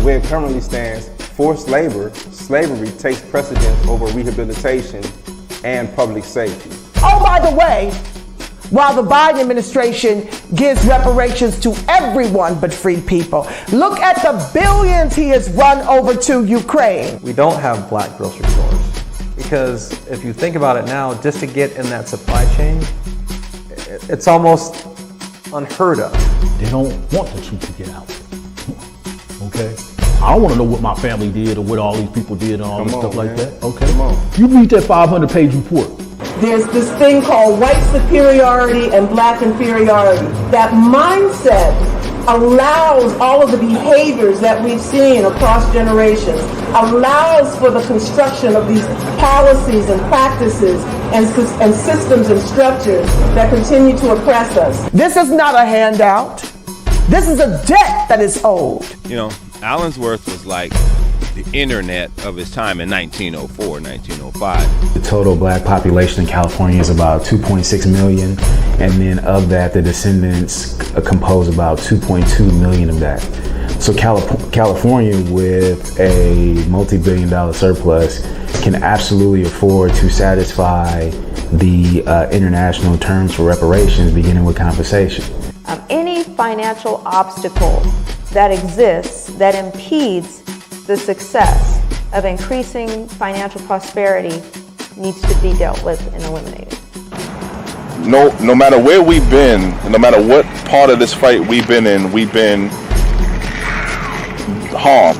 the way it currently stands, forced labor, slavery takes precedence over rehabilitation and public safety. Oh, by the way, while the Biden administration gives reparations to everyone but free people, look at the billions he has run over to Ukraine. We don't have black grocery stores because if you think about it now, just to get in that supply chain, it's almost unheard of. They don't want the truth to get out. Okay? I don't want to know what my family did or what all these people did and all this stuff like that. Okay? You read that 500-page report. There's this thing called white superiority and black inferiority. That mindset allows all of the behaviors that we've seen across generations, allows for the construction of these policies and practices and systems and structures that continue to oppress us. This is not a handout. This is a debt that is owed. You know, Allensworth was like the internet of his time in 1904, 1905. The total black population in California is about 2.6 million, and then of that, the descendants compose about 2.2 million of that. So California, with a multi-billion-dollar surplus, can absolutely afford to satisfy the international terms for reparations, beginning with compensation. Any financial obstacle that exists that impedes the success of increasing financial prosperity needs to be dealt with and eliminated. No matter where we've been, no matter what part of this fight we've been in, we've been harmed,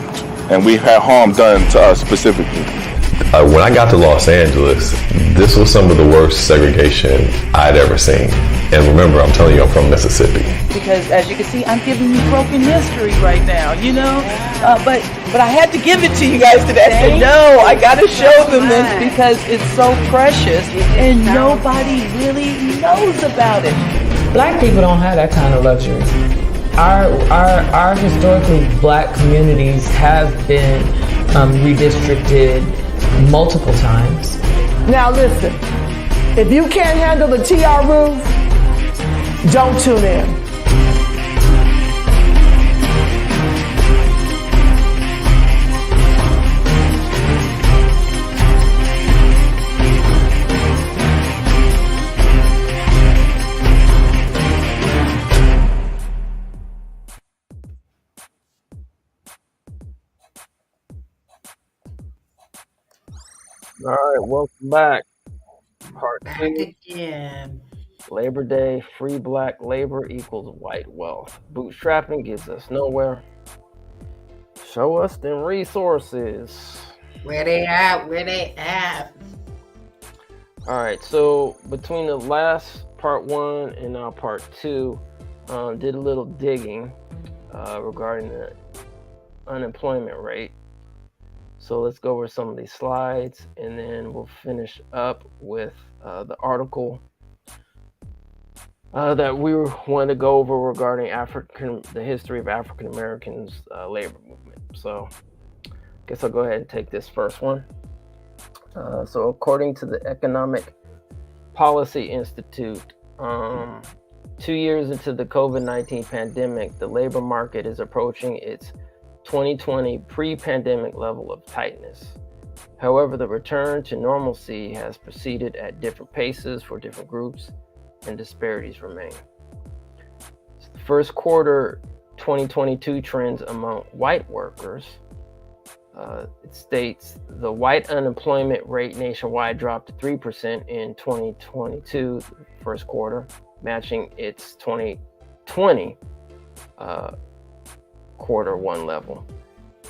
and we've had harm done to us specifically. When I got to Los Angeles, this was some of the worst segregation I'd ever seen. And remember, I'm telling you, I'm from Mississippi. Because as you can see, I'm giving you broken history right now, you know? But I had to give it to you guys today. I said, no, I got to show them this because it's so precious and nobody really knows about it. Black people don't have that kind of luxury. Our historically black communities have been redistricted multiple times. Now listen, if you can't handle the TR roof, don't tune in. All right, welcome back. Part Back 2. again. Labor Day, free black labor equals white wealth. Bootstrapping gets us nowhere. Show us them resources. Where they at? Where they at? All right, so between the last part 1 and now part 2, did a little digging regarding the unemployment rate. So let's go over some of these slides and then we'll finish up with the article that we want to go over regarding the history of African Americans' labor movement. So I guess I'll go ahead and take this first one. So according to the Economic Policy Institute, 2 years into the COVID-19 pandemic, the labor market is approaching its 2020 pre-pandemic level of tightness. However, the return to normalcy has proceeded at different paces for different groups, and disparities remain. So the first quarter 2022 trends among white workers. It states the white unemployment rate nationwide dropped to 3% in 2022 first quarter, matching its 2020 quarter 1 level.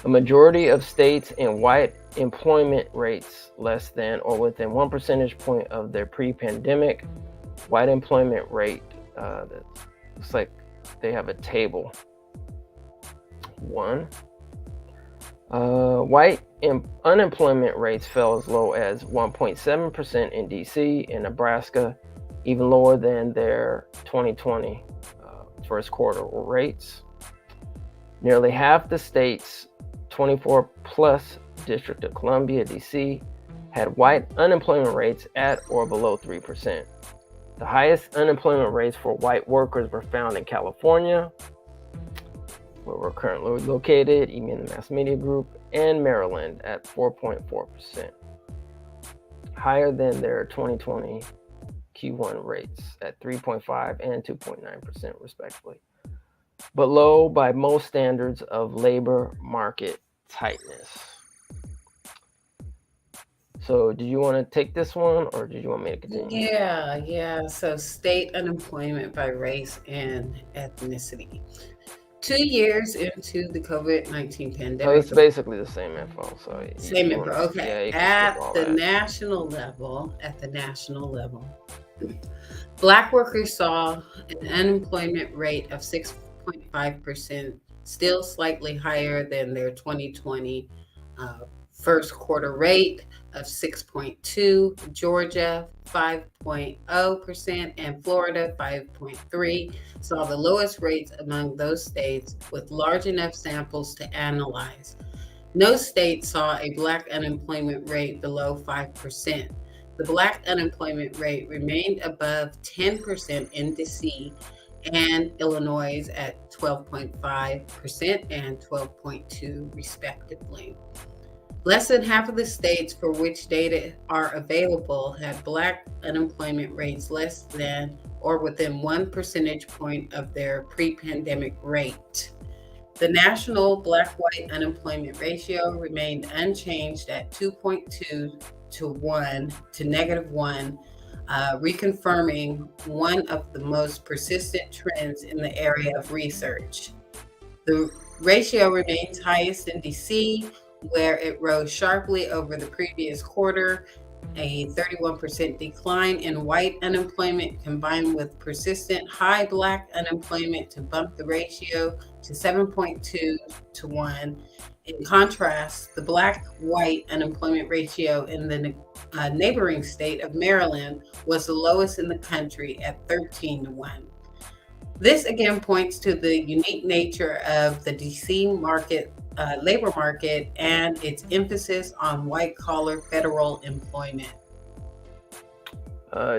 A majority of states in white employment rates less than or within 1 percentage point of their pre-pandemic white employment rate. Looks like they have a table. 1. White unemployment rates fell as low as 1.7% in DC and Nebraska, even lower than their 2020 first quarter rates. Nearly half the states, 24 plus District of Columbia, DC, had white unemployment rates at or below 3%. The highest unemployment rates for white workers were found in California, where we're currently located, even the mass media group, and Maryland at 4.4%, higher than their 2020 Q1 rates at 3.5 and 2.9% respectively, but low by most standards of labor market tightness. So did you want to take this one, or did you want me to continue? Yeah. So state unemployment by race and ethnicity. 2 years into the COVID-19 Oh, pandemic. it's basically the same info. So Same info, okay. Yeah, you can At skip all the that. national level, Black workers saw an unemployment rate of 6.5%, still slightly higher than their 2020 first quarter rate of 6.2%, Georgia 5.0%, and Florida 5.3% saw the lowest rates among those states with large enough samples to analyze. No state saw a Black unemployment rate below 5%. The Black unemployment rate remained above 10% in DC and Illinois at 12.5% and 12.2% respectively. Less than half of the states for which data are available had Black unemployment rates less than or within 1 percentage point of their pre-pandemic rate. The national Black-white unemployment ratio remained unchanged at 2.2 to 1 to -1, reconfirming one of the most persistent trends in the area of research. The ratio remains highest in DC, where it rose sharply over the previous quarter. A 31% decline in white unemployment combined with persistent high Black unemployment to bump the ratio to 7.2 to 1. In contrast, the Black-white unemployment ratio in the neighboring state of Maryland was the lowest in the country at 13 to 1. This again points to the unique nature of the DC labor market and its emphasis on white-collar federal employment.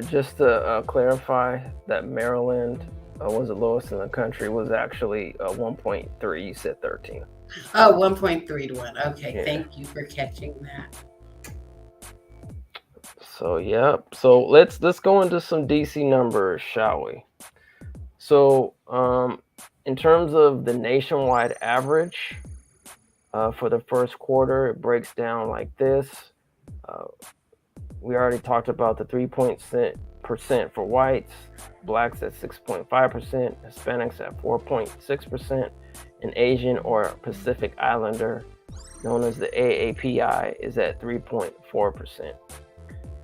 Just to clarify, that Maryland was the lowest in the country was actually 1.3. You said 13. Oh, 1.3 to 1. Okay, Yeah. Thank you for catching that. So so let's go into some DC numbers, shall we? So in terms of the nationwide average for the first quarter, it breaks down like this. We already talked about the 3% for whites, Blacks at 6.5%, Hispanics at 4.6%, and Asian or Pacific Islander, known as the AAPI, is at 3.4%.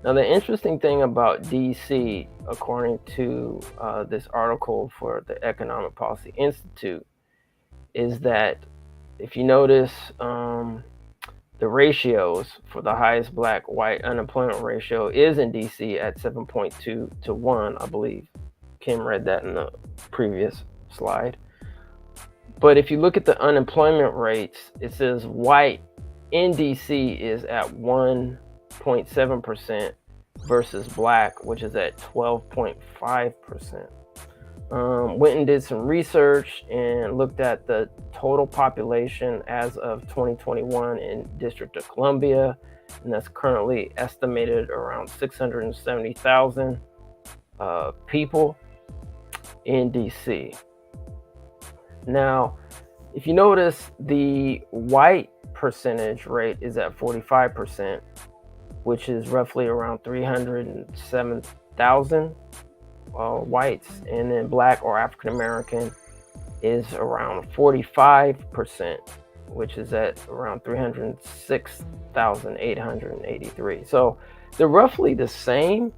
Now, the interesting thing about DC, according to this article for the Economic Policy Institute, is that if you notice the ratios for the highest Black-white unemployment ratio is in DC at 7.2 to 1, I believe. Kim read that in the previous slide. But if you look at the unemployment rates, it says white in DC is at 1.7% versus Black, which is at 12.5%. Went and did some research and looked at the total population as of 2021 in District of Columbia, and that's currently estimated around 670,000 people in DC. Now, if you notice, the white percentage rate is at 45%, which is roughly around 307,000 whites, and then Black or African American is around 45%, which is at around 306,883. So they're roughly the same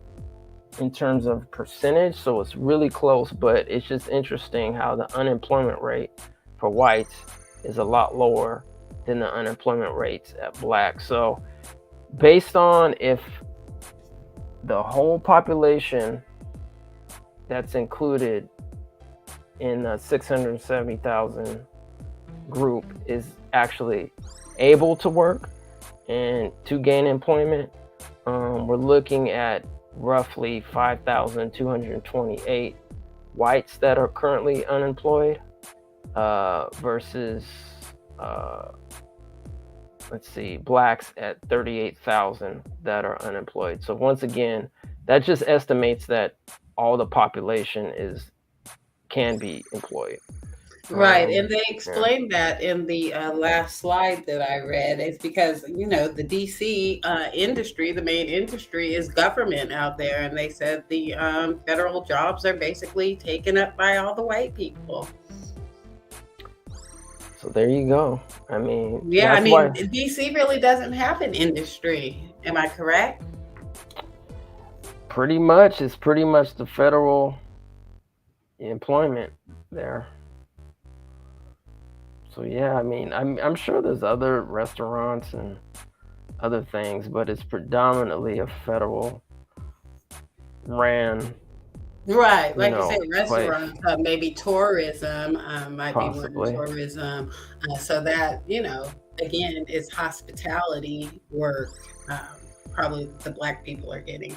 in terms of percentage, so it's really close, but it's just interesting how the unemployment rate for whites is a lot lower than the unemployment rates at Black. So based on if the whole population that's included in the 670,000 group is actually able to work and to gain employment, we're looking at roughly 5,228 whites that are currently unemployed, versus let's see, blacks at 38,000 that are unemployed. So once again, that just estimates that all the population can be employed. Right, and they explained that in the last slide that I read. It's because, you know, the DC industry, the main industry is government out there, and they said the federal jobs are basically taken up by all the white people. So there you go. I mean, yeah, I mean, DC really doesn't have an industry. Am I correct? Pretty much, it's pretty much the federal employment there. So yeah, I mean, I'm sure there's other restaurants and other things, but it's predominantly a federal ran. Right, like you said, restaurants, maybe tourism might Possibly. be one, tourism. So that, you know, again, is hospitality work. Probably the black people are getting.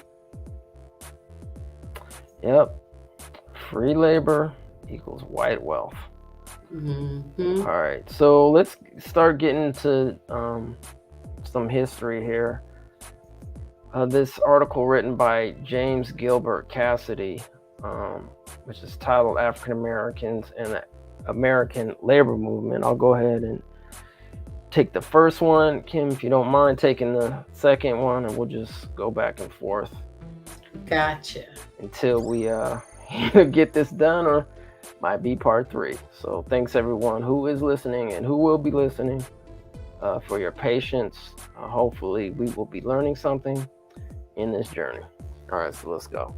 Yep, free labor equals white wealth. Mm-hmm. All right, so let's start getting to some history here. This article written by James Gilbert Cassidy, which is titled African Americans and the American Labor Movement. I'll go ahead and take the first one. Kim, if you don't mind taking the second one, and we'll just go back and forth. Gotcha. Until we either get this done or might be part 3. So thanks everyone who is listening and who will be listening for your patience. Hopefully we will be learning something in this journey. All right, so let's go.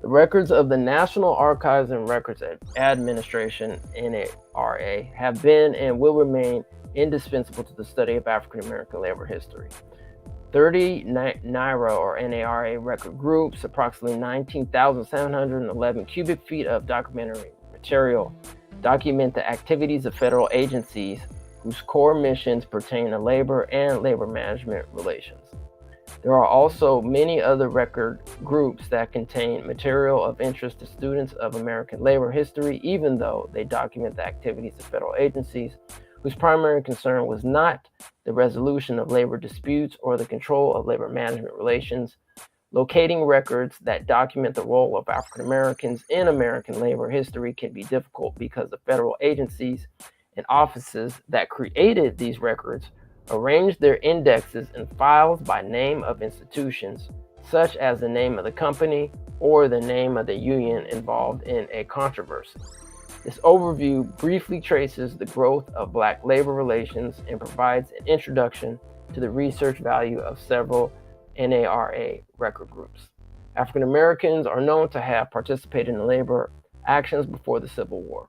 The records of the National Archives and Records Administration, NARA, have been and will remain indispensable to the study of African American labor history. 30 NARA or NARA record groups, approximately 19,711 cubic feet of documentary material, document the activities of federal agencies whose core missions pertain to labor and labor management relations. There are also many other record groups that contain material of interest to students of American labor history, even though they document the activities of federal agencies whose primary concern was not the resolution of labor disputes or the control of labor management relations. Locating records that document the role of African Americans in American labor history can be difficult because the federal agencies and offices that created these records arranged their indexes and files by name of institutions, such as the name of the company or the name of the union involved in a controversy. This overview briefly traces the growth of Black labor relations and provides an introduction to the research value of several NARA record groups. African Americans are known to have participated in labor actions before the Civil War.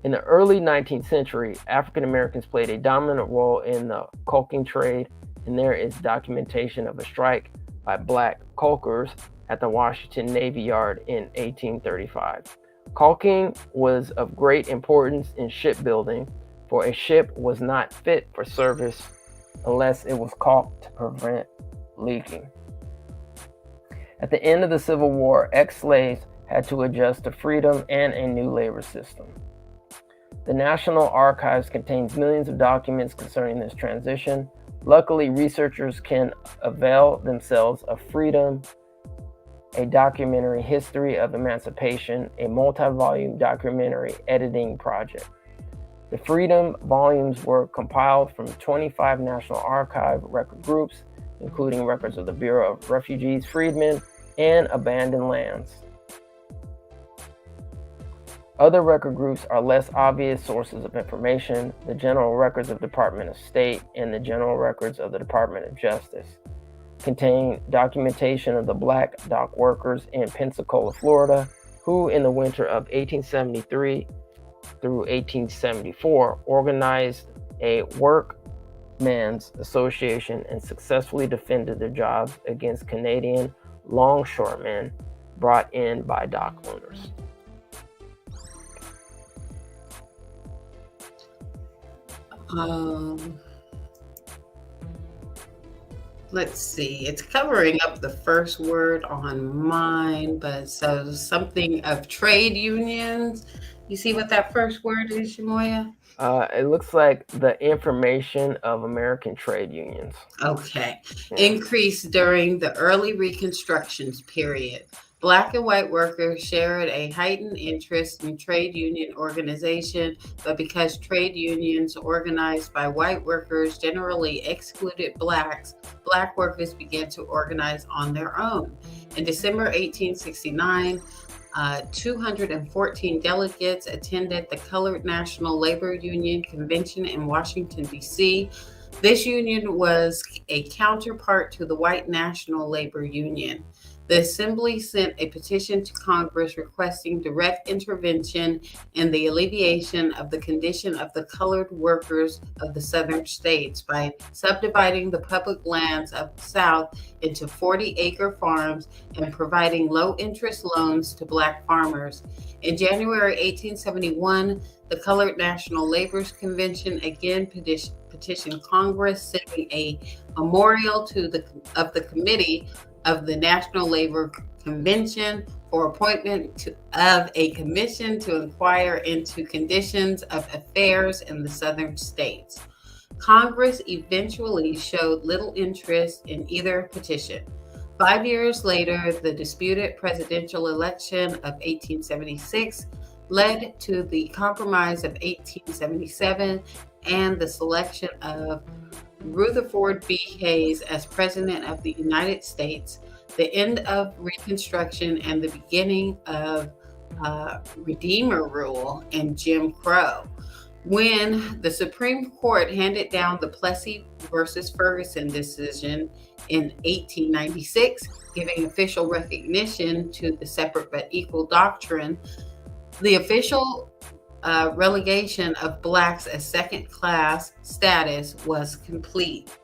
In the early 19th century, African Americans played a dominant role in the caulking trade, and there is documentation of a strike by Black caulkers at the Washington Navy Yard in 1835. Caulking was of great importance in shipbuilding, for a ship was not fit for service unless it was caulked to prevent leaking. At the end of the Civil War, ex-slaves had to adjust to freedom and a new labor system. The National Archives contains millions of documents concerning this transition. Luckily, researchers can avail themselves of Freedom, a documentary history of emancipation, a multi-volume documentary editing project. The Freedom volumes were compiled from 25 National Archive record groups, including records of the Bureau of Refugees, Freedmen, and Abandoned Lands. Other record groups are less obvious sources of information: the General Records of the Department of State and the General Records of the Department of Justice contain documentation of the Black dock workers in Pensacola, Florida, who in the winter of 1873 through 1874 organized a workmen's association and successfully defended their jobs against Canadian longshoremen brought in by dock owners. Let's see. It's covering up the first word on mine, but so something of trade unions. You see what that first word is, Shamoya? It looks like the information of American trade unions. Okay. Increased during the early Reconstructions period. Black and white workers shared a heightened interest in trade union organization, but because trade unions organized by white workers generally excluded blacks, black workers began to organize on their own. In December 1869, 214 delegates attended the Colored National Labor Union Convention in Washington, D.C. This union was a counterpart to the White National Labor Union. The Assembly sent a petition to Congress requesting direct intervention in the alleviation of the condition of the colored workers of the southern states by subdividing the public lands of the South into 40-acre farms and providing low-interest loans to black farmers. In January 1871, the Colored National Labor Convention again petitioned Congress, sending a memorial to the Committee of the National Labor Convention for appointment of a commission to inquire into conditions of affairs in the southern states. Congress eventually showed little interest in either petition. 5 years later, the disputed presidential election of 1876 led to the Compromise of 1877 and the selection of Rutherford B. Hayes as President of the United States, the end of Reconstruction, and the beginning of Redeemer rule and Jim Crow. When the Supreme Court handed down the Plessy versus Ferguson decision in 1896, giving official recognition to the separate but equal doctrine, the official relegation of blacks as second-class status was complete.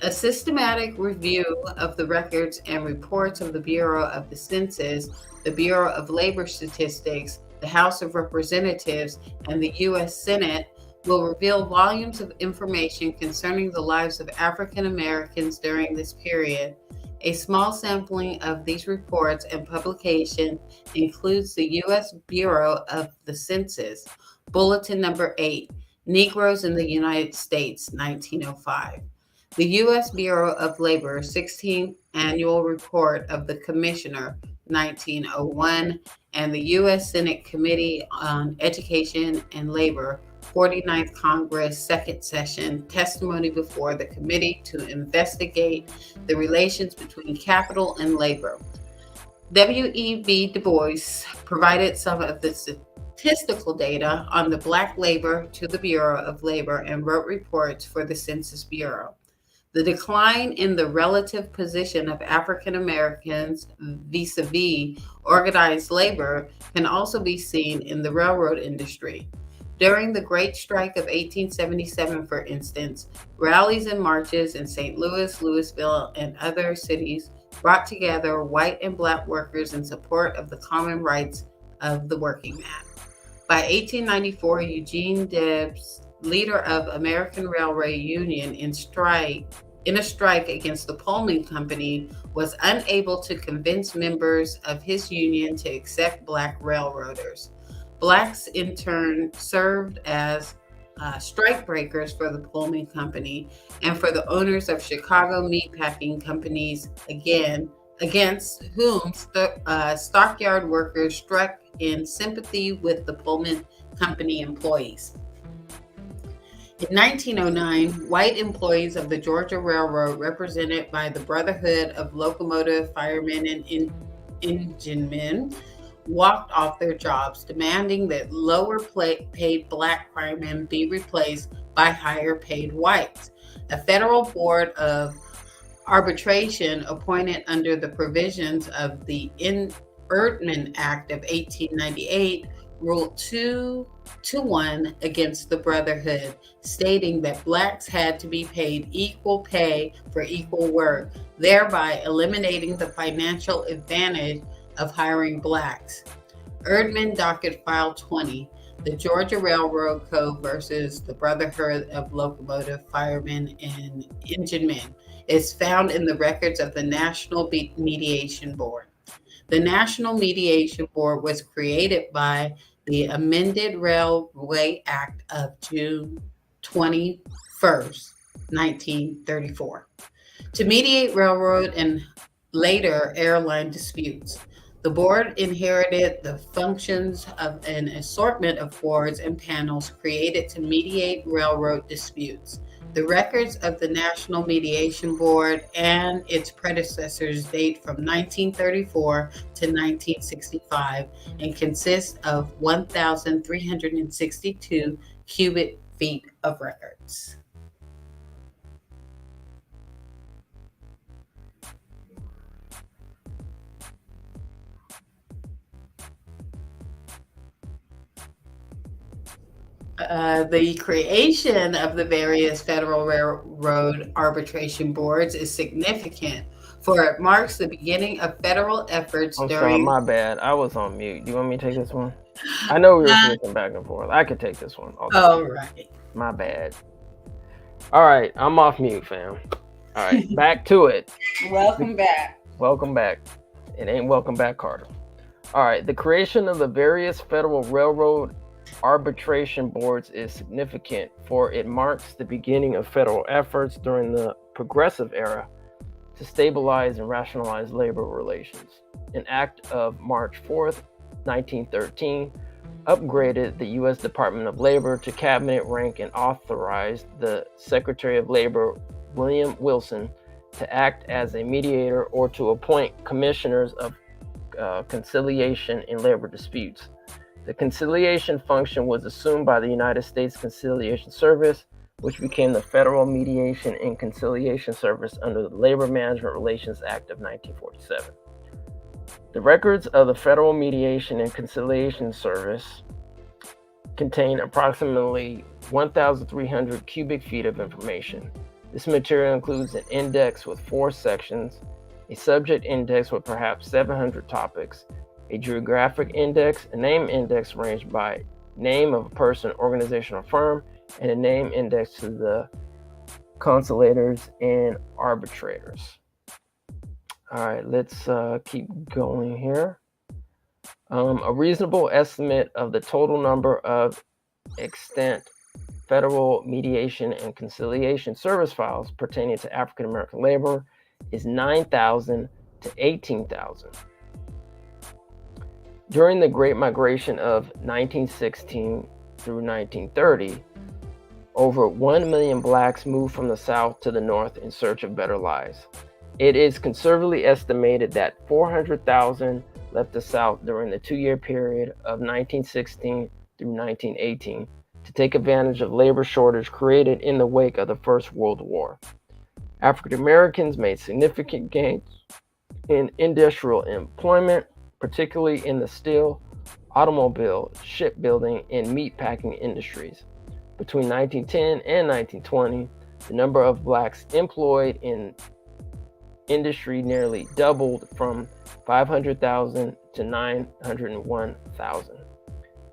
A systematic review of the records and reports of the Bureau of the Census, the Bureau of Labor Statistics, the House of Representatives, and the U.S. Senate will reveal volumes of information concerning the lives of African Americans during this period. A small sampling of these reports and publications includes the U.S. Bureau of the Census, Bulletin Number 8, Negroes in the United States, 1905. The U.S. Bureau of Labor 16th Annual Report of the Commissioner, 1901, and the U.S. Senate Committee on Education and Labor, 49th Congress, Second Session, Testimony before the Committee to Investigate the Relations between Capital and Labor. W.E.B. Du Bois provided some of the statistical data on the black labor to the Bureau of Labor and wrote reports for the Census Bureau. The decline in the relative position of African Americans vis-a-vis organized labor can also be seen in the railroad industry. During the Great Strike of 1877, for instance, rallies and marches in St. Louis, Louisville, and other cities brought together white and black workers in support of the common rights of the working man. By 1894, Eugene Debs, leader of American Railway Union, in a strike against the Pullman Company, was unable to convince members of his union to accept black railroaders. Blacks, in turn, served as strikebreakers for the Pullman Company and for the owners of Chicago meatpacking companies, against whom stockyard workers struck in sympathy with the Pullman Company employees. In 1909, white employees of the Georgia Railroad, represented by the Brotherhood of Locomotive Firemen and Enginemen, walked off their jobs, demanding that lower paid black firemen be replaced by higher paid whites. A federal board of arbitration appointed under the provisions of the Erdman Act of 1898 ruled 2-1 against the Brotherhood, stating that blacks had to be paid equal pay for equal work, thereby eliminating the financial advantage of hiring blacks. Erdman Docket File 20, the Georgia Railroad Code versus the Brotherhood of Locomotive Firemen and Enginemen, is found in the records of the National Mediation Board. The National Mediation Board was created by the amended Railway Act of June 21st, 1934, to mediate railroad and later airline disputes. The board inherited the functions of an assortment of boards and panels created to mediate railroad disputes. The records of the National Mediation Board and its predecessors date from 1934 to 1965 and consist of 1,362 cubic feet of records. The creation of the various federal railroad arbitration boards is significant, for it marks the beginning of federal efforts I'm sorry, during. my bad. I was on mute. Do you want me to take this one? I know we were switching back and forth. I could take this one. Okay. All right. My bad. All right, I'm off mute, fam. All right, back to it. Welcome back. Welcome back. It ain't welcome back, Carter. All right, the creation of the various federal railroad arbitration boards is significant, for it marks the beginning of federal efforts during the Progressive Era to stabilize and rationalize labor relations. An act of March 4th, 1913, upgraded the U.S. Department of Labor to cabinet rank and authorized the Secretary of Labor, William Wilson, to act as a mediator or to appoint commissioners of conciliation in labor disputes. The conciliation function was assumed by the United States Conciliation Service, which became the Federal Mediation and Conciliation Service under the Labor Management Relations Act of 1947. The records of the Federal Mediation and Conciliation Service contain approximately 1,300 cubic feet of information. This material includes an index with 4 sections, a subject index with perhaps 700 topics, a geographic index, a name index ranged by name of a person, organization, or firm, and a name index to the conciliators and arbitrators. All right, let's keep going here. A reasonable estimate of the total number of extant federal mediation and conciliation service files pertaining to African American labor is 9,000 to 18,000. During the Great Migration of 1916 through 1930, over 1 million blacks moved from the South to the North in search of better lives. It is conservatively estimated that 400,000 left the South during the 2-year period of 1916 through 1918 to take advantage of labor shortage created in the wake of the First World War. African Americans made significant gains in industrial employment, particularly in the steel, automobile, shipbuilding, and meatpacking industries. Between 1910 and 1920, the number of blacks employed in industry nearly doubled from 500,000 to 901,000.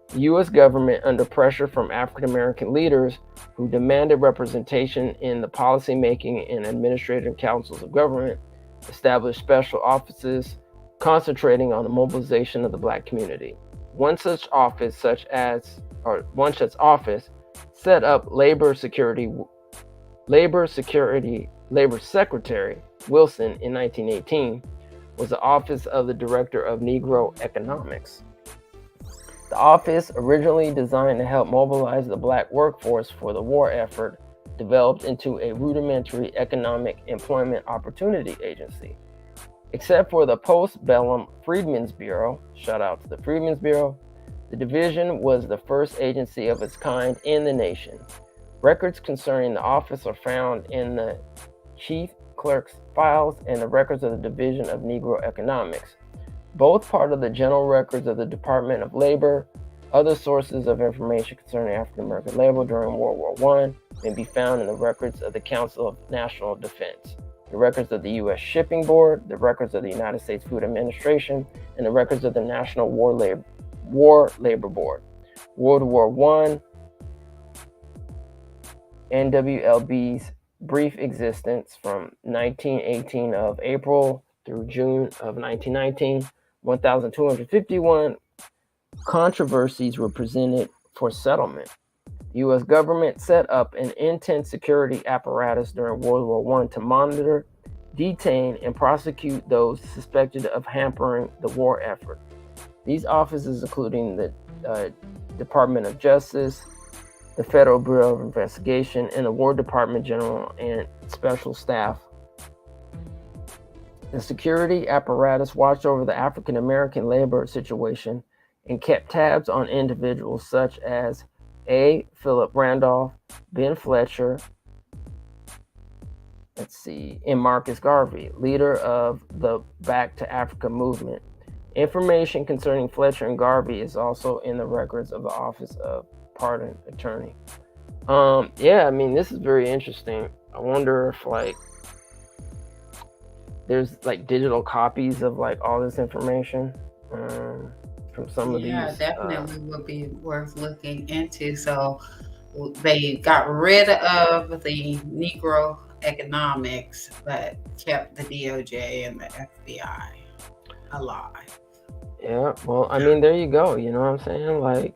The U.S. government, under pressure from African American leaders who demanded representation in the policymaking and administrative councils of government, established special offices concentrating on the mobilization of the black community. One such office set up Labor Secretary Wilson in 1918 was the Office of the Director of Negro Economics. The office, originally designed to help mobilize the black workforce for the war effort, developed into a rudimentary economic employment opportunity agency. Except for the post-bellum Freedmen's Bureau, shout out to the Freedmen's Bureau, the division was the first agency of its kind in the nation. Records concerning the office are found in the chief clerk's files and the records of the Division of Negro Economics, both part of the general records of the Department of Labor. Other sources of information concerning African American labor during World War I may be found in the records of the Council of National Defense, the records of the U.S. Shipping Board, the records of the United States Food Administration, and the records of the National War Labor Board. World War I, NWLB's brief existence from 1918 of April through June of 1919, 1,251 controversies were presented for settlement. The U.S. government set up an intense security apparatus during World War I to monitor, detain, and prosecute those suspected of hampering the war effort. These offices, including the Department of Justice, the Federal Bureau of Investigation, and the War Department General and Special Staff. The security apparatus watched over the African American labor situation and kept tabs on individuals such as A. Philip Randolph, Ben Fletcher, and Marcus Garvey, leader of the Back to Africa movement. Information concerning Fletcher and Garvey is also in the records of the Office of Pardon Attorney. Yeah, I mean, this is very interesting. I wonder if there's digital copies of all this information from some of these. Yeah, definitely would be worth looking into. So they got rid of the Negro economics, but kept the DOJ and the FBI alive. Yeah, well, I mean, there you go. You know what I'm saying?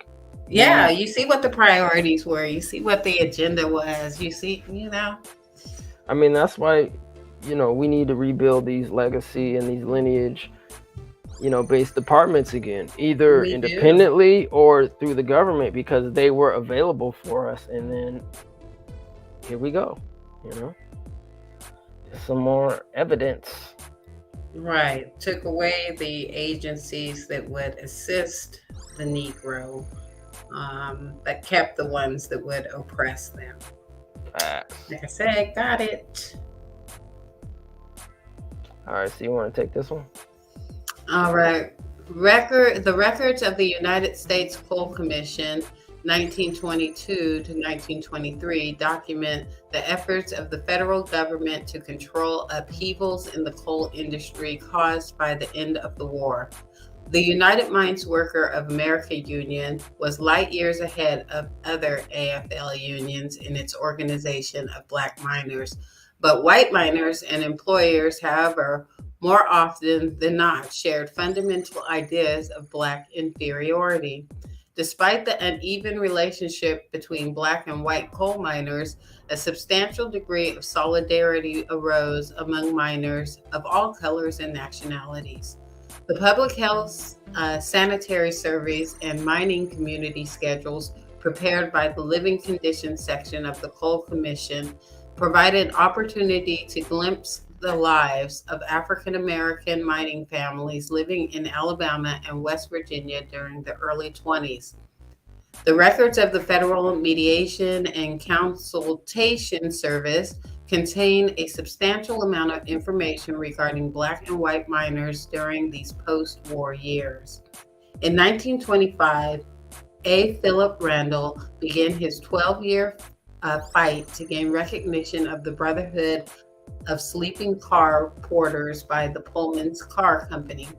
Yeah, you see what the priorities were. You see what the agenda was. You see, I mean, that's why, we need to rebuild these legacy and these lineage, based departments again, either independently or through the government, because they were available for us. And then here we go, some more evidence. Right. Took away the agencies that would assist the Negro, but kept the ones that would oppress them. Like I said, got it. All right, so you want to take this one? All right. The records of the United States Coal Commission 1922 to 1923 document the efforts of the federal government to control upheavals in the coal industry caused by the end of the war. The United Mines Worker of America Union was light years ahead of other AFL unions in its organization of Black miners, but white miners and employers, however, more often than not, shared fundamental ideas of Black inferiority. Despite the uneven relationship between Black and white coal miners, a substantial degree of solidarity arose among miners of all colors and nationalities. The public health, sanitary surveys, and mining community schedules prepared by the Living Conditions section of the Coal Commission provided opportunity to glimpse the lives of African American mining families living in Alabama and West Virginia during the early 20s. The records of the Federal Mediation and Consultation Service contain a substantial amount of information regarding Black and white miners during these post-war years. In 1925, A. Philip Randall began his 12-year fight to gain recognition of the Brotherhood of Sleeping Car Porters by the Pullman's Car Company,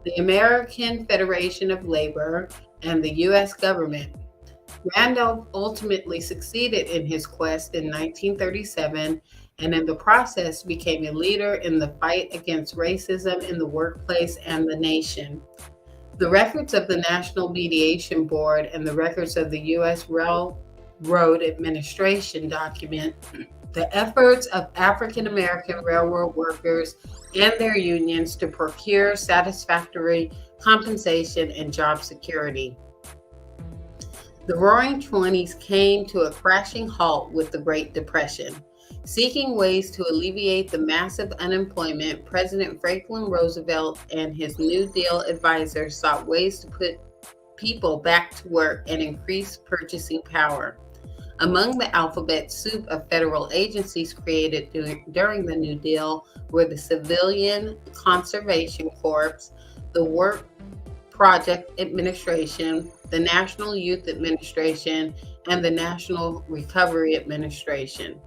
the American Federation of Labor, and the U.S. government. Randolph ultimately succeeded in his quest in 1937, and in the process became a leader in the fight against racism in the workplace and the nation. The records of the National Mediation Board and the records of the U.S. Railroad Administration document the efforts of African American railroad workers and their unions to procure satisfactory compensation and job security. The Roaring Twenties came to a crashing halt with the Great Depression. Seeking ways to alleviate the massive unemployment, President Franklin Roosevelt and his New Deal advisors sought ways to put people back to work and increase purchasing power. Among the alphabet soup of federal agencies created during the New Deal were the Civilian Conservation Corps, the Work Project Administration, the National Youth Administration, and the National Recovery Administration.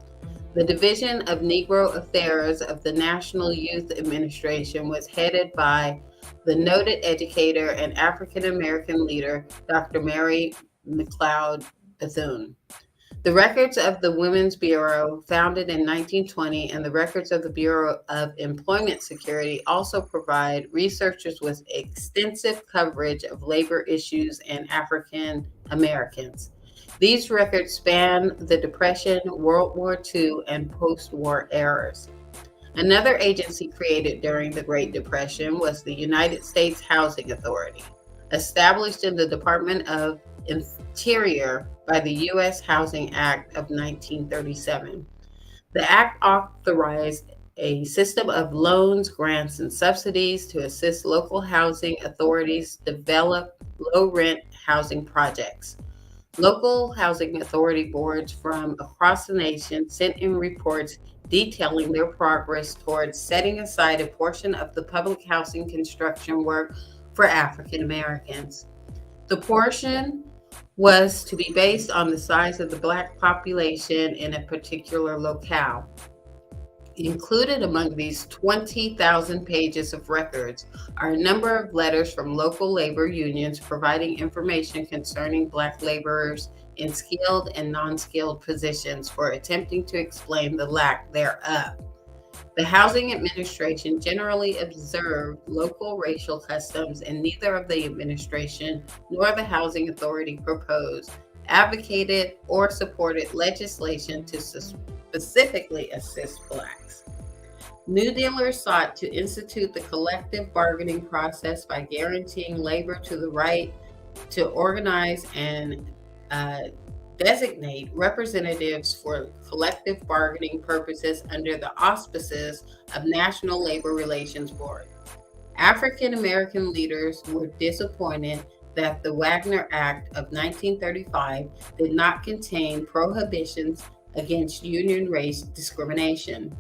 The Division of Negro Affairs of the National Youth Administration was headed by the noted educator and African American leader, Dr. Mary McLeod Bethune. The records of the Women's Bureau, founded in 1920, and the records of the Bureau of Employment Security also provide researchers with extensive coverage of labor issues and African Americans. These records span the Depression, World War II, and post-war eras. Another agency created during the Great Depression was the United States Housing Authority, established in the Department of Interior by the U.S. Housing Act of 1937. The act authorized a system of loans, grants, and subsidies to assist local housing authorities develop low-rent housing projects. Local housing authority boards from across the nation sent in reports detailing their progress towards setting aside a portion of the public housing construction work for African Americans. The portion was to be based on the size of the Black population in a particular locale. Included among these 20,000 pages of records are a number of letters from local labor unions providing information concerning Black laborers in skilled and non-skilled positions for attempting to explain the lack thereof. The Housing Administration generally observed local racial customs, and neither of the administration nor the Housing Authority proposed, advocated, or supported legislation to specifically assist Blacks. New Dealers sought to institute the collective bargaining process by guaranteeing labor to the right to organize and designate representatives for collective bargaining purposes under the auspices of National Labor Relations Board. African American leaders were disappointed that the Wagner Act of 1935 did not contain prohibitions against union race discrimination.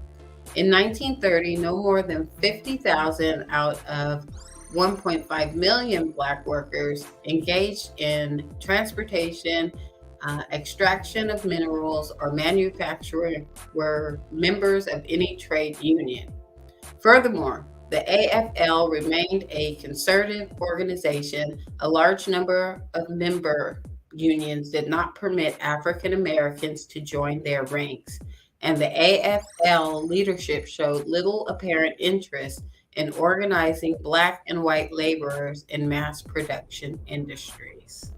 In 1930, no more than 50,000 out of 1.5 million Black workers engaged in transportation, extraction of minerals, or manufacturing were members of any trade union. Furthermore, the AFL remained a conservative organization. A large number of member unions did not permit African Americans to join their ranks, and the AFL leadership showed little apparent interest in organizing Black and white laborers in mass production industries.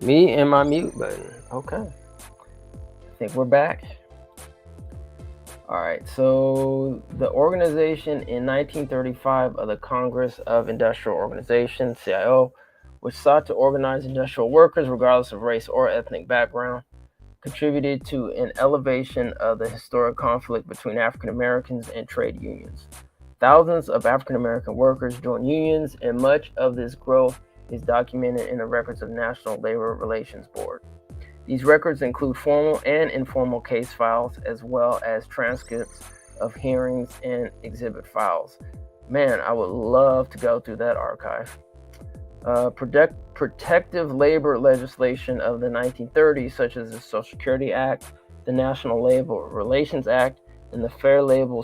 Me and my mute button. Okay. I think we're back. All right. So the organization in 1935 of the Congress of Industrial Organization, CIO, which sought to organize industrial workers regardless of race or ethnic background, contributed to an elevation of the historic conflict between African Americans and trade unions. Thousands of African American workers joined unions, and much of this growth is documented in the records of National Labor Relations Board. These records include formal and informal case files, as well as transcripts of hearings and exhibit files. Man, I would love to go through that archive. Protective labor legislation of the 1930s, such as the Social Security Act, the National Labor Relations Act, and the Fair Labor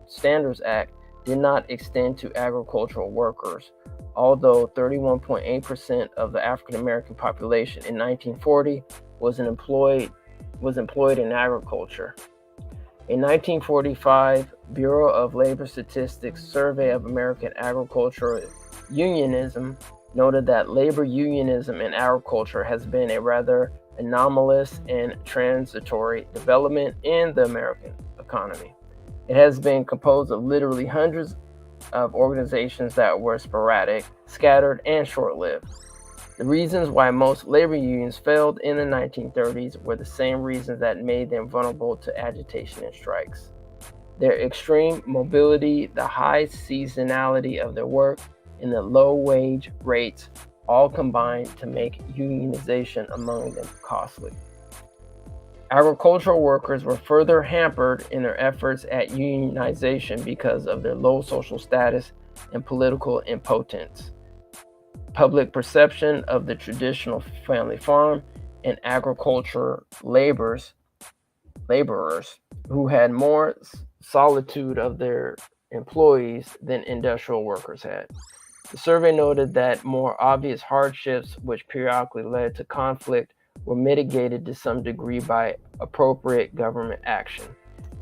Standards Act, did not extend to agricultural workers, although 31.8% of the African American population in 1940 was employed in agriculture. A 1945 Bureau of Labor Statistics survey of American agricultural unionism noted that labor unionism in agriculture has been a rather anomalous and transitory development in the American economy. It has been composed of literally hundreds of organizations that were sporadic, scattered, and short-lived. The reasons why most labor unions failed in the 1930s were the same reasons that made them vulnerable to agitation and strikes. Their extreme mobility, the high seasonality of their work, and the low wage rates all combined to make unionization among them costly. Agricultural workers were further hampered in their efforts at unionization because of their low social status and political impotence. Public perception of the traditional family farm and agriculture laborers who had more solitude of their employees than industrial workers had. The survey noted that more obvious hardships, which periodically led to conflict, were mitigated to some degree by appropriate government action,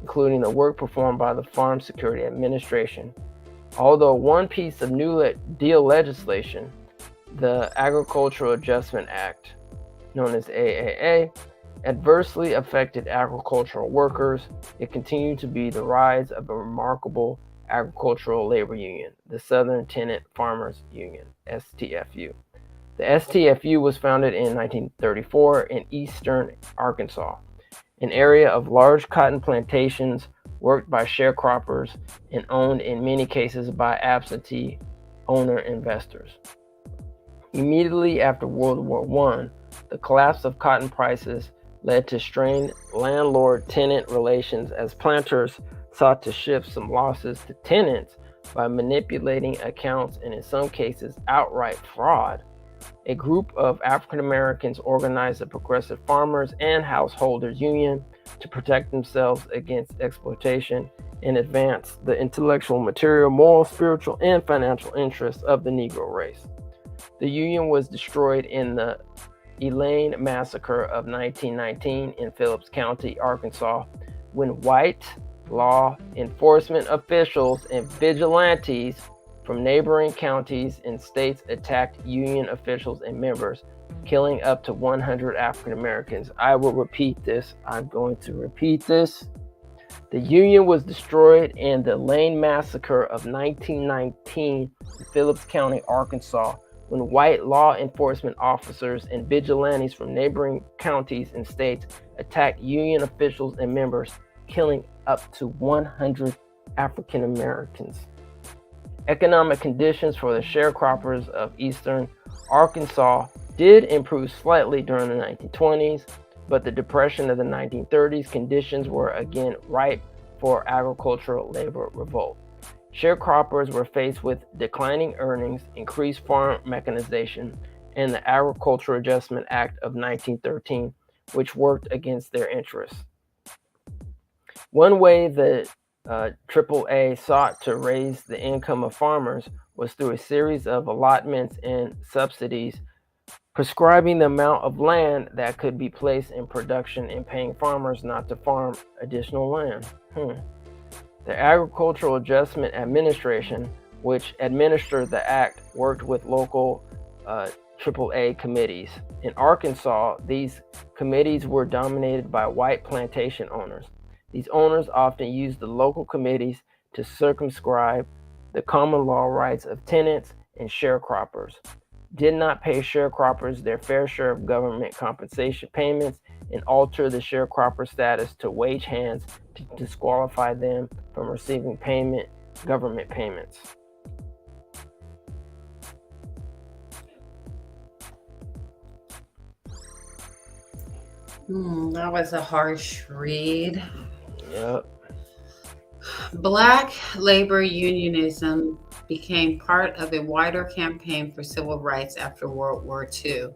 including the work performed by the Farm Security Administration. Although one piece of New Deal legislation, the Agricultural Adjustment Act, known as AAA, adversely affected agricultural workers, it continued to be the rise of a remarkable agricultural labor union, the Southern Tenant Farmers Union, STFU. The STFU was founded in 1934 in eastern Arkansas, an area of large cotton plantations worked by sharecroppers and owned in many cases by absentee owner investors. Immediately after World War I, the collapse of cotton prices led to strained landlord-tenant relations as planters sought to shift some losses to tenants by manipulating accounts and in some cases outright fraud. A group of African Americans organized the Progressive Farmers and Householders Union to protect themselves against exploitation and advance the intellectual, material, moral, spiritual, and financial interests of the Negro race. The Union was destroyed in the Elaine Massacre of 1919 in Phillips County, Arkansas, when white law enforcement officials and vigilantes from neighboring counties and states attacked Union officials and members, killing up to 100 African Americans. I will repeat this. I'm going to repeat this. The Union was destroyed in the Elaine Massacre of 1919 in Phillips County, Arkansas, when white law enforcement officers and vigilantes from neighboring counties and states attacked Union officials and members, killing up to 100 African Americans. Economic conditions for the sharecroppers of eastern Arkansas did improve slightly during the 1920s, but the Depression of the 1930s conditions were again ripe for agricultural labor revolt. Sharecroppers were faced with declining earnings, increased farm mechanization, and the Agricultural Adjustment Act of 1913, which worked against their interests. One way the AAA sought to raise the income of farmers was through a series of allotments and subsidies, prescribing the amount of land that could be placed in production and paying farmers not to farm additional land. The Agricultural Adjustment Administration, which administered the act, worked with local AAA committees. In Arkansas, these committees were dominated by white plantation owners. These owners often used the local committees to circumscribe the common law rights of tenants and sharecroppers, did not pay sharecroppers their fair share of government compensation payments, and alter the sharecropper status to wage hands to disqualify them from receiving government payments. That was a harsh read. Yep. Black labor unionism became part of a wider campaign for civil rights after World War II.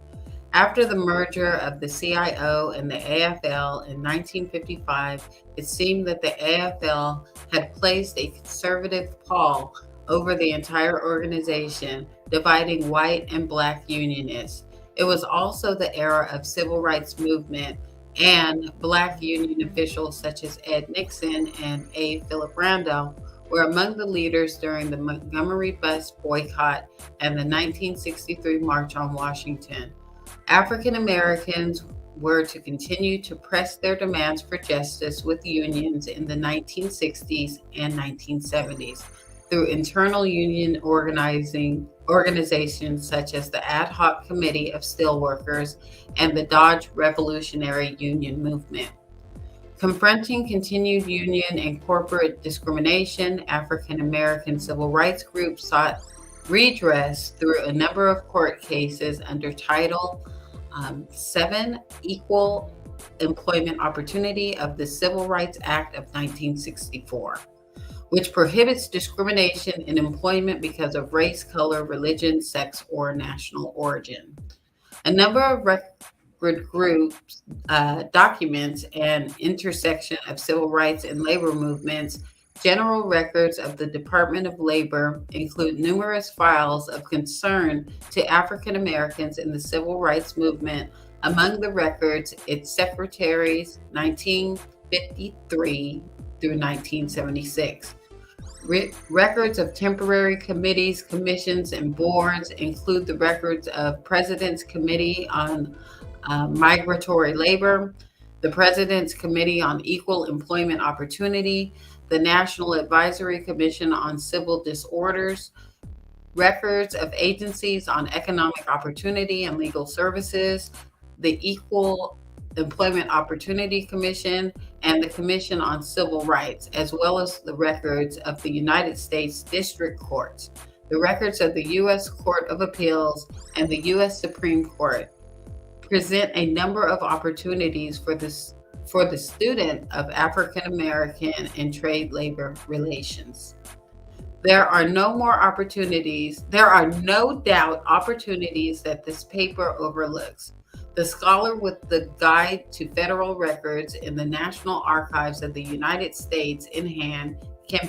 After the merger of the CIO and the AFL in 1955, it seemed that the AFL had placed a conservative pall over the entire organization, dividing white and black unionists. It was also the era of civil rights movement, and black union officials such as Ed Nixon and A. Philip Randolph were among the leaders during the Montgomery bus boycott and the 1963 March on Washington. African Americans were to continue to press their demands for justice with unions in the 1960s and 1970s through internal union organizations such as the Ad Hoc Committee of Steelworkers and the Dodge Revolutionary Union Movement. Confronting continued union and corporate discrimination, African American civil rights groups sought redress through a number of court cases under Title 7, Equal Employment Opportunity of the Civil Rights Act of 1964, which prohibits discrimination in employment because of race, color, religion, sex, or national origin. A number of record groups, documents, and intersection of civil rights and labor movements General records of the Department of Labor include numerous files of concern to African Americans in the civil rights movement. Among the records, its secretaries 1953 through 1976. Records of temporary committees, commissions, and boards include the records of President's Committee on Migratory Labor, the President's Committee on Equal Employment Opportunity, the National Advisory Commission on Civil Disorders, records of agencies on economic opportunity and legal services, the Equal Employment Opportunity Commission, and the Commission on Civil Rights, as well as the records of the United States District Courts, the records of the U.S. Court of Appeals, and the U.S. Supreme Court present a number of opportunities for the student of African American and trade labor relations. There are no doubt opportunities that this paper overlooks. The scholar with the Guide to Federal Records in the National Archives of the United States in hand can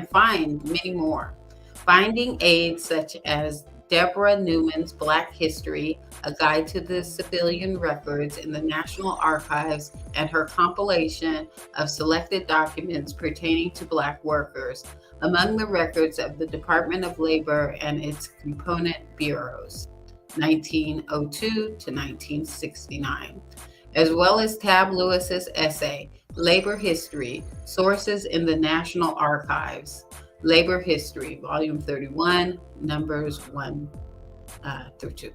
find many more. Finding aids such as Deborah Newman's Black History, a guide to the civilian records in the National Archives, and her compilation of selected documents pertaining to Black workers among the records of the Department of Labor and its component bureaus, 1902 to 1969, as well as Tab Lewis's essay, Labor History, Sources in the National Archives, Labor History, Volume 31, Numbers 1 through 2.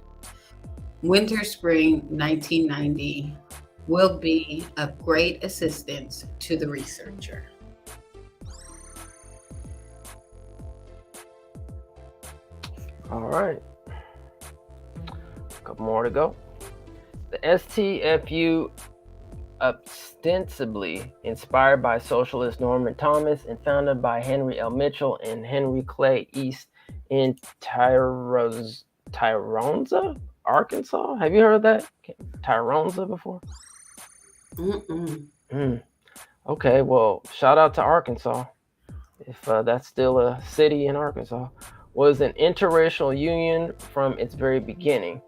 Winter Spring 1990 will be of great assistance to the researcher. All right. A couple more to go. The STFU, ostensibly inspired by socialist Norman Thomas and founded by Henry L. Mitchell and Henry Clay East in Tyrone, Arkansas. Have you heard of that? Tyrone before? Okay, well, shout out to Arkansas, if that's still a city in Arkansas. Was an interracial union from its very beginning,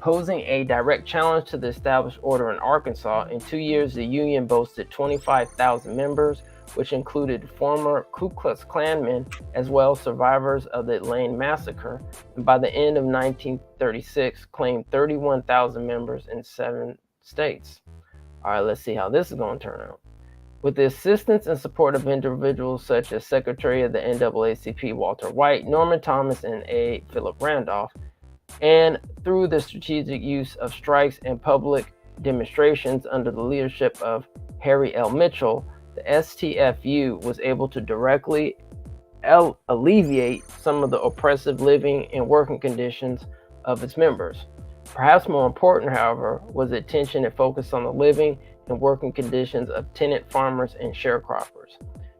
posing a direct challenge to the established order in Arkansas. In 2 years, the union boasted 25,000 members, which included former Ku Klux Klanmen as well as survivors of the Lane Massacre, and by the end of 1936, claimed 31,000 members in 7 states. All right, let's see how this is going to turn out. With the assistance and support of individuals such as Secretary of the NAACP Walter White, Norman Thomas, and A. Philip Randolph, and through the strategic use of strikes and public demonstrations under the leadership of Harry L. Mitchell, the STFU was able to directly alleviate some of the oppressive living and working conditions of its members. Perhaps more important, however, was the attention it focused on the living and working conditions of tenant farmers and sharecroppers.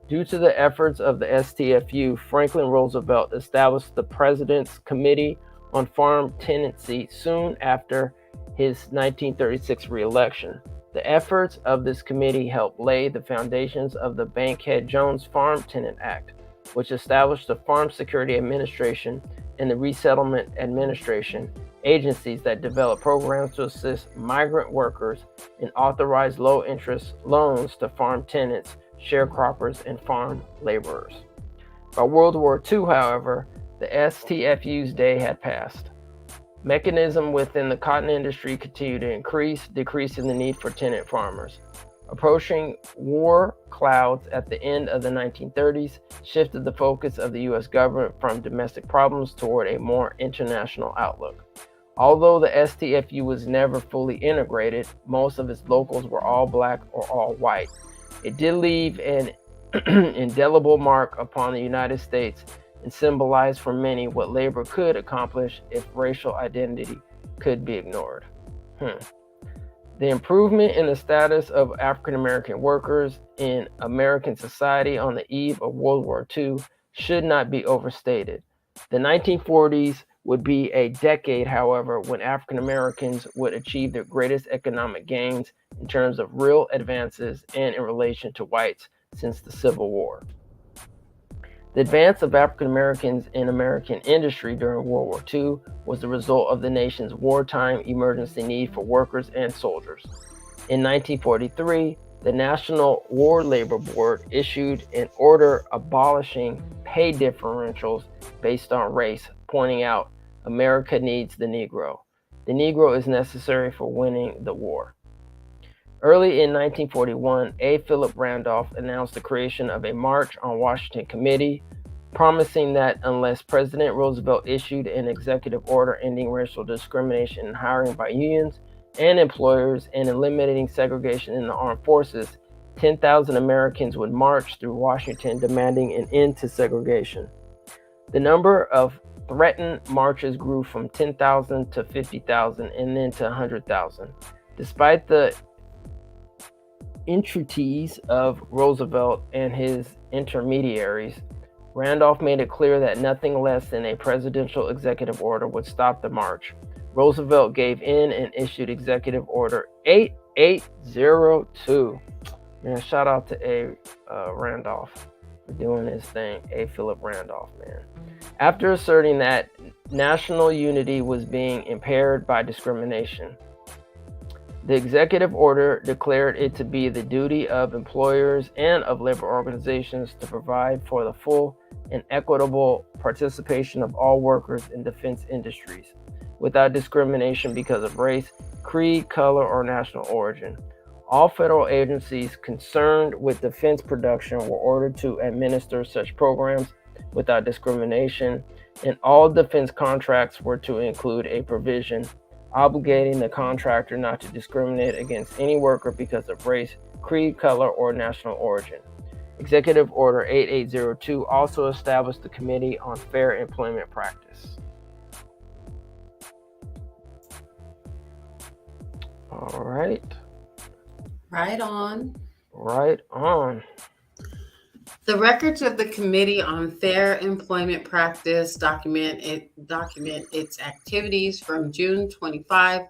Due to the efforts of the STFU, Franklin Roosevelt established the President's Committee on Farm Tenancy soon after his 1936 re-election. The efforts of this committee helped lay the foundations of the Bankhead-Jones Farm Tenant Act, which established the Farm Security Administration and the Resettlement Administration, agencies that develop programs to assist migrant workers and authorize low-interest loans to farm tenants, sharecroppers, and farm laborers. By World War II, however, the STFU's day had passed. Mechanism within the cotton industry continued to increase, decreasing the need for tenant farmers. Approaching war clouds at the end of the 1930s shifted the focus of the U.S. government from domestic problems toward a more international outlook. Although the STFU was never fully integrated, most of its locals were all Black or all white. It did leave an indelible mark upon the United States and symbolized for many what labor could accomplish if racial identity could be ignored. The improvement in the status of African American workers in American society on the eve of World War II should not be overstated. The 1940s would be a decade, however, when African Americans would achieve their greatest economic gains in terms of real advances and in relation to whites since the Civil War. The advance of African Americans in American industry during World War II was the result of the nation's wartime emergency need for workers and soldiers. In 1943, the National War Labor Board issued an order abolishing pay differentials based on race, pointing out, America needs the Negro. The Negro is necessary for winning the war. Early in 1941, A. Philip Randolph announced the creation of a March on Washington Committee, promising that unless President Roosevelt issued an executive order ending racial discrimination in hiring by unions and employers and eliminating segregation in the armed forces, 10,000 Americans would march through Washington demanding an end to segregation. The number of threatened marches grew from 10,000 to 50,000 and then to 100,000. Despite the entreaties of Roosevelt and his intermediaries, Randolph made it clear that nothing less than a presidential executive order would stop the march. Roosevelt gave in and issued Executive Order 8802. Man, shout out to A. Randolph for doing his thing. A. Philip Randolph, man. After asserting that national unity was being impaired by discrimination, the executive order declared it to be the duty of employers and of labor organizations to provide for the full and equitable participation of all workers in defense industries, without discrimination because of race, creed, color, or national origin. All federal agencies concerned with defense production were ordered to administer such programs without discrimination, and all defense contracts were to include a provision obligating the contractor not to discriminate against any worker because of race, creed, color, or national origin. Executive Order 8802 also established the Committee on Fair Employment Practice. All right. Right on. Right on. The records of the Committee on Fair Employment Practice document its activities from June 25,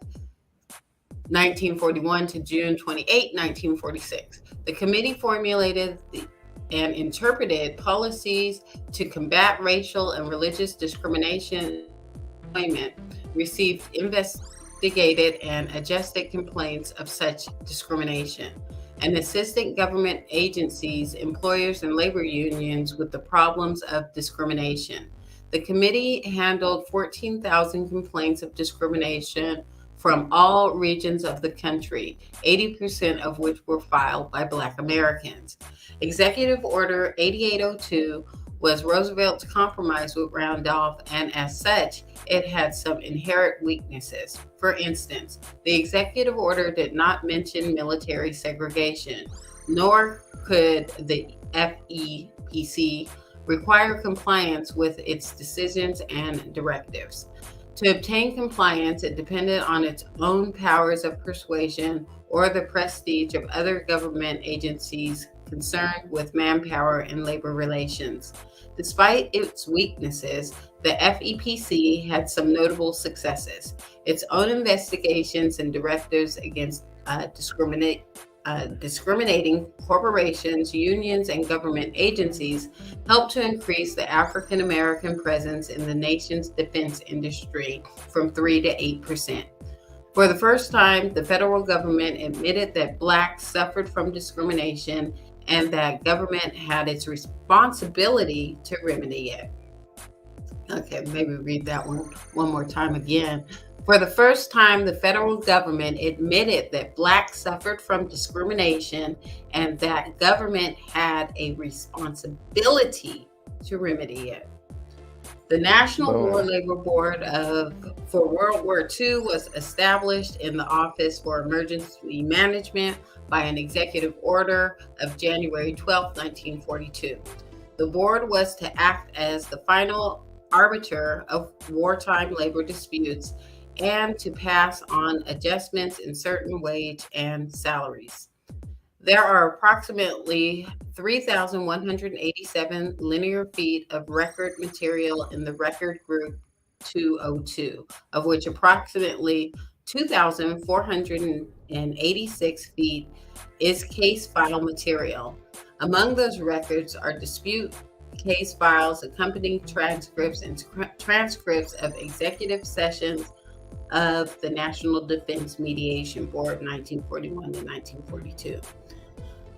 1941 to June 28, 1946. The committee formulated and interpreted policies to combat racial and religious discrimination, received, investigated, and adjusted complaints of such discrimination, and assisted government agencies, employers, and labor unions with the problems of discrimination. The committee handled 14,000 complaints of discrimination from all regions of the country, 80% of which were filed by Black Americans. Executive Order 8802 was Roosevelt's compromise with Randolph, and as such, it had some inherent weaknesses. For instance, the executive order did not mention military segregation, nor could the FEPC require compliance with its decisions and directives. To obtain compliance, it depended on its own powers of persuasion or the prestige of other government agencies concerned with manpower and labor relations. Despite its weaknesses, the FEPC had some notable successes. Its own investigations and directives against discriminating corporations, unions, and government agencies helped to increase the African American presence in the nation's defense industry from 3 to 8%. For the first time, the federal government admitted that Blacks suffered from discrimination and that government had its responsibility to remedy it. Okay, maybe read that one more time again. For the first time, the federal government admitted that Blacks suffered from discrimination and that government had a responsibility to remedy it. The National War Labor Board for World War II was established in the Office for Emergency Management by an executive order of January 12, 1942. The board was to act as the final arbiter of wartime labor disputes and to pass on adjustments in certain wage and salaries. There are approximately 3,187 linear feet of record material in the record group 202, of which approximately 2,486 feet is case file material. Among those records are dispute case files, accompanying transcripts, and transcripts of executive sessions of the National Defense Mediation Board 1941 to 1942.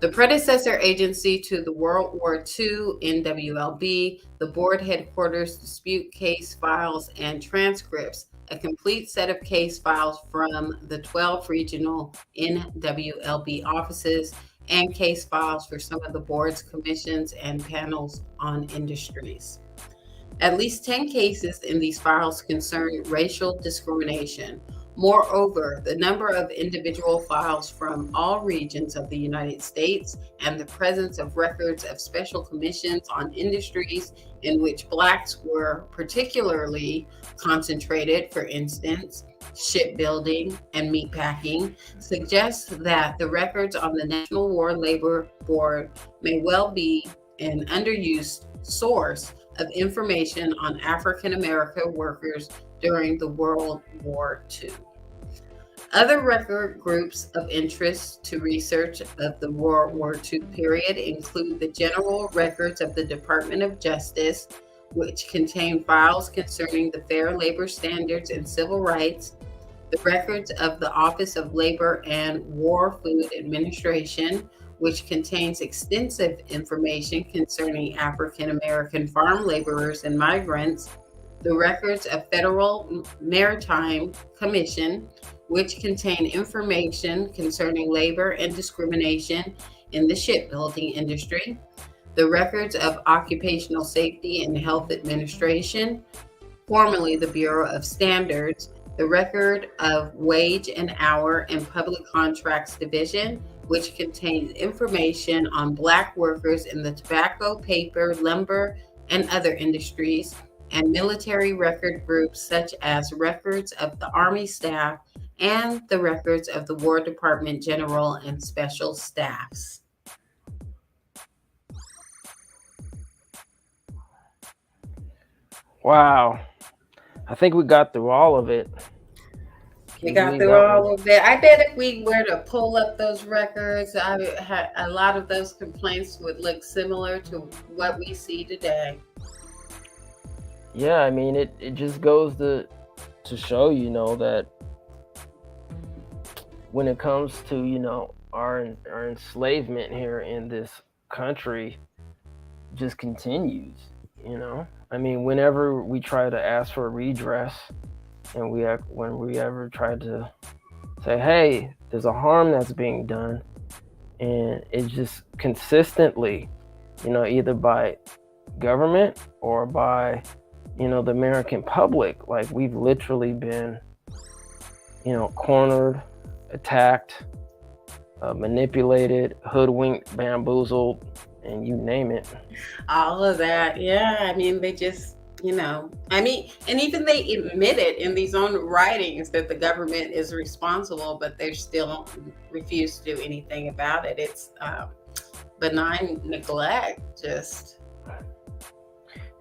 The predecessor agency to the World War II NWLB, the board headquarters dispute case files and transcripts, a complete set of case files from the 12 regional NWLB offices, and case files for some of the board's commissions and panels on industries. At least 10 cases in these files concern racial discrimination. Moreover, the number of individual files from all regions of the United States and the presence of records of special commissions on industries in which Blacks were particularly concentrated, for instance, shipbuilding and meatpacking, suggests that the records on the National War Labor Board may well be an underused source of information on African American workers during the World War II. Other record groups of interest to research of the World War II period include the general records of the Department of Justice, which contain files concerning the Fair Labor Standards and Civil Rights, the records of the Office of Labor and War Food Administration, which contains extensive information concerning African American farm laborers and migrants, the records of Federal Maritime Commission, which contain information concerning labor and discrimination in the shipbuilding industry, the records of Occupational Safety and Health Administration, formerly the Bureau of Standards, the record of Wage and Hour and Public Contracts Division, which contains information on Black workers in the tobacco, paper, lumber, and other industries, and military record groups such as records of the Army staff and the records of the War Department General and Special Staffs. Wow. I think we got through all of it. We got through all of it. I bet if we were to pull up those records, a lot of those complaints would look similar to what we see today. Yeah, I mean, it just goes to show, that when it comes to, our enslavement here in this country just continues, I mean, whenever we try to ask for redress and when we ever try to say, hey, there's a harm that's being done, and it just consistently, either by government or by the American public, like we've literally been, cornered, attacked, manipulated, hoodwinked, bamboozled, and you name it. All of that, yeah. I mean, they just, and even they admit it in these own writings that the government is responsible, but they still refuse to do anything about it. It's benign neglect, just.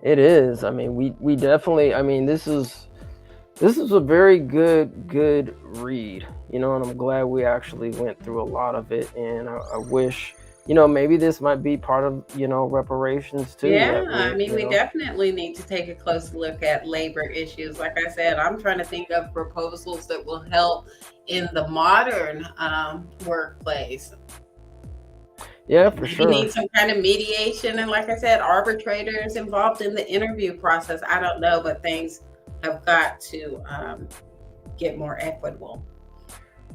It is. I mean, we definitely, this is a very good read, and I'm glad we actually went through a lot of it, and I wish, maybe this might be part of, reparations too. Yeah, we definitely need to take a close look at labor issues. Like I said, I'm trying to think of proposals that will help in the modern workplace. Yeah, for sure. We need some kind of mediation, and like I said, arbitrators involved in the interview process. I don't know, but things have got to get more equitable.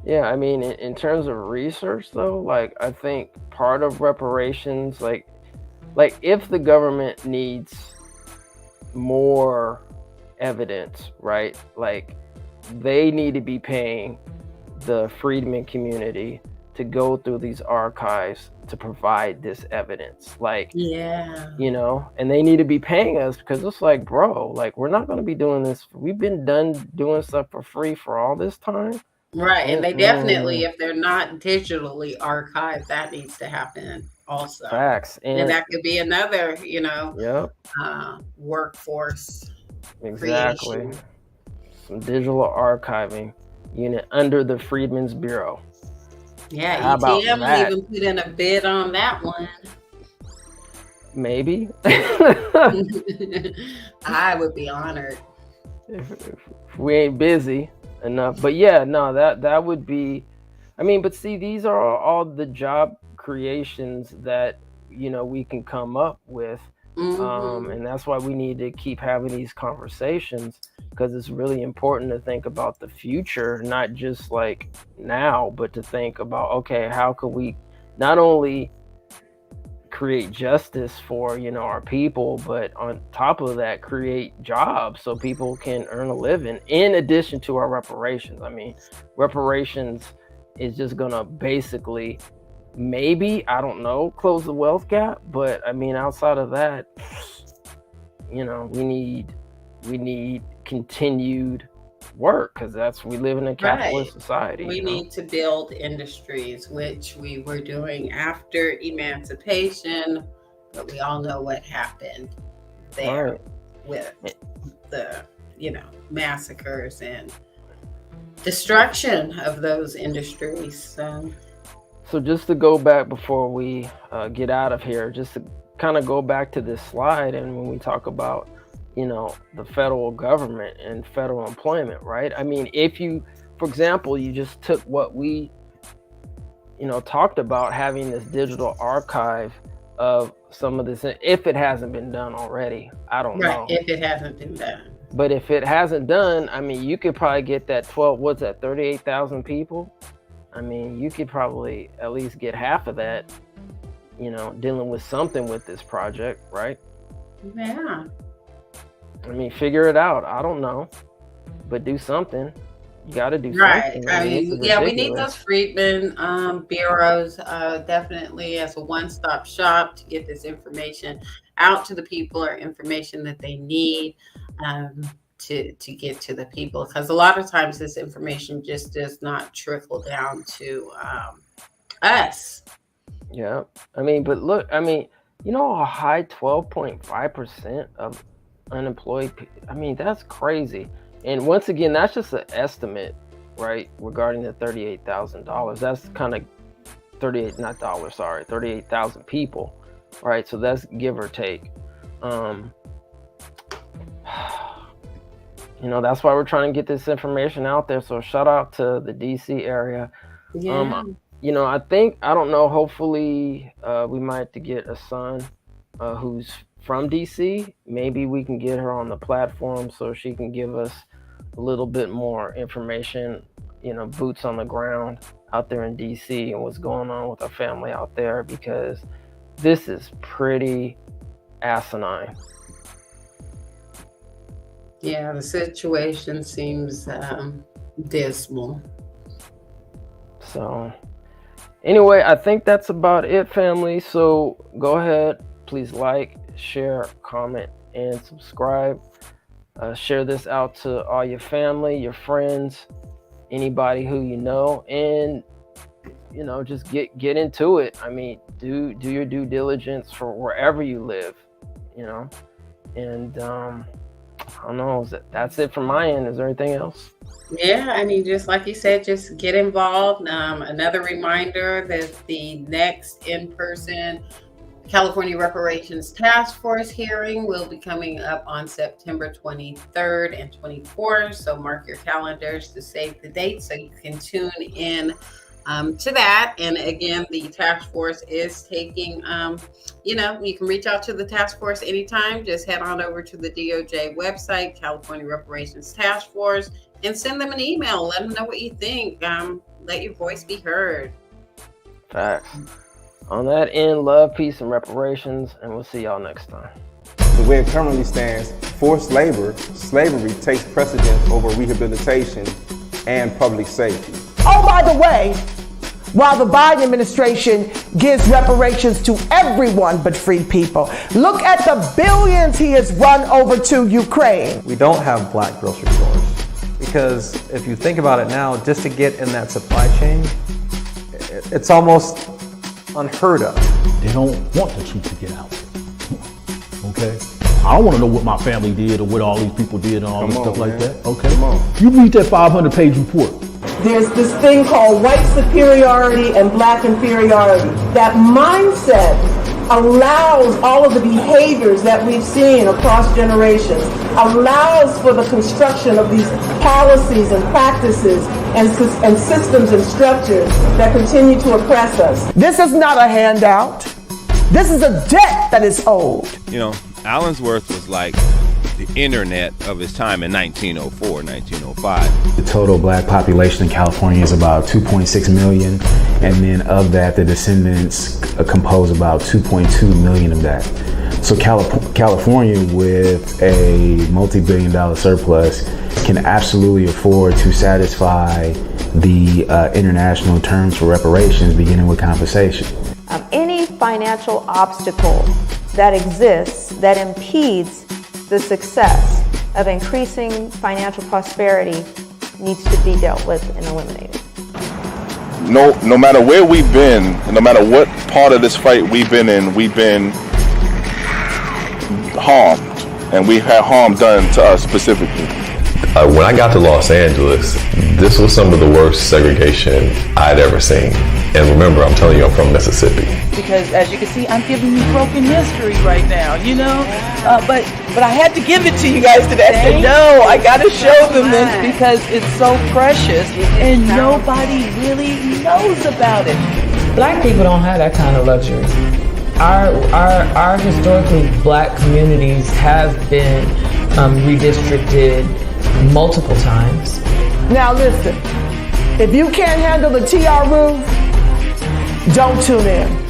Yeah, in terms of research though, like I think part of reparations, like if the government needs more evidence, right? Like they need to be paying the freedmen community to go through these archives to provide this evidence. Like, yeah, and they need to be paying us, because it's like, bro, like we're not going to be doing this. We've been done doing stuff for free for all this time. Right. And they definitely, if they're not digitally archived, that needs to happen also. Facts. And that could be another, Yep. Workforce. Exactly. Creation. Some digital archiving. unit under the Freedmen's Bureau. Yeah, How about ETM that? even put in a bid on that one. Maybe. I would be honored. If we ain't busy enough. But yeah, no, that would be, I mean, but see, these are all the job creations that, you know, we can come up with. And that's why we need to keep having these conversations, because it's really important to think about the future, not just like now, but to think about, okay, how could we not only create justice for, you know, our people, but on top of that, create jobs so people can earn a living in addition to our reparations. I mean, reparations is just gonna basically, maybe, I don't know, close the wealth gap, but I mean, outside of that, you know, we need continued work, because we live in a capitalist society. We need to build industries, which we were doing after emancipation, but we all know what happened there with the, you know, massacres and destruction of those industries. So just to go back before we get out of here, just to kind of go back to this slide, and when we talk about, you know, the federal government and federal employment, right? I mean, if you, for example, you just took what we, you know, talked about, having this digital archive of some of this, if it hasn't been done already, I don't know. If it hasn't been done. But if it hasn't done, I mean, you could probably get that 38,000 people. I mean, you could probably at least get half of that, you know, dealing with something with this project, right? Yeah. I mean, figure it out. I don't know, but do something. You got to do something. I mean, yeah, we need those Freedmen bureaus definitely as a one-stop shop to get this information out to the people, or information that they need to get to the people. Because a lot of times this information just does not trickle down to us. Yeah, I mean, but look, I mean, you know, a high 12.5% of unemployed, I mean, that's crazy. And once again, that's just an estimate, right, regarding the $38,000. That's kind of 38,000 people, right? So that's give or take. You know, that's why we're trying to get this information out there. So shout out to the DC area. Yeah. You know, I don't know, hopefully we might have to get a son who's from DC. Maybe we can get her on the platform so she can give us a little bit more information, you know, boots on the ground out there in DC and what's going on with our family out there, because this is pretty asinine. Yeah, the situation seems dismal. So anyway, I think that's about it, family. So go ahead, please like, share, comment, and subscribe. Share this out to all your family, your friends, anybody who you know, and you know, just get into it. I mean, do your due diligence for wherever you live, you know. And I don't know, that's it from my end. Is there anything else? Yeah, I mean, just like you said, just get involved. Another reminder that the next in-person California Reparations Task Force hearing will be coming up on September 23rd and 24th. So mark your calendars to save the date so you can tune in to that. And again, the task force is taking, you know, you can reach out to the task force anytime. Just head on over to the DOJ website, California Reparations Task Force, and send them an email. Let them know what you think. Let your voice be heard. Facts. On that end, love, peace, and reparations, and we'll see y'all next time. The way it currently stands, forced labor, slavery takes precedence over rehabilitation and public safety. Oh, by the way, while the Biden administration gives reparations to everyone but free people, look at the billions he has run over to Ukraine. We don't have black grocery stores, because if you think about it now, just to get in that supply chain, it's almost unheard of. They don't want the truth to get out. Okay? I don't want to know what my family did or what all these people did and all this stuff like that. Okay? You read that 500-page report. There's this thing called white superiority and black inferiority. That mindset allows all of the behaviors that we've seen across generations, allows for the construction of these policies and practices and systems and structures that continue to oppress us. This is not a handout. This is a debt that is owed. You know, Allensworth was like the internet of his time in 1904, 1905. The total black population in California is about 2.6 million, and then of that, the descendants compose about 2.2 million of that. So California, with a multi-billion-dollar surplus, can absolutely afford to satisfy the international terms for reparations, beginning with compensation. Any financial obstacle that exists that impedes the success of increasing financial prosperity needs to be dealt with and eliminated. No matter where we've been, no matter what part of this fight we've been in, we've been harmed, and we've had harm done to us specifically. When I got to Los Angeles, this was some of the worst segregation I'd ever seen. And remember, I'm telling you, I'm from Mississippi. Because as you can see, I'm giving you broken history right now, you know? But I had to give it to you guys today. I said, no, I got to show them this because it's so precious and nobody really knows about it. Black people don't have that kind of luxury. Our historically black communities have been redistricted multiple times. Now listen, if you can't handle the TR roof, don't tune in.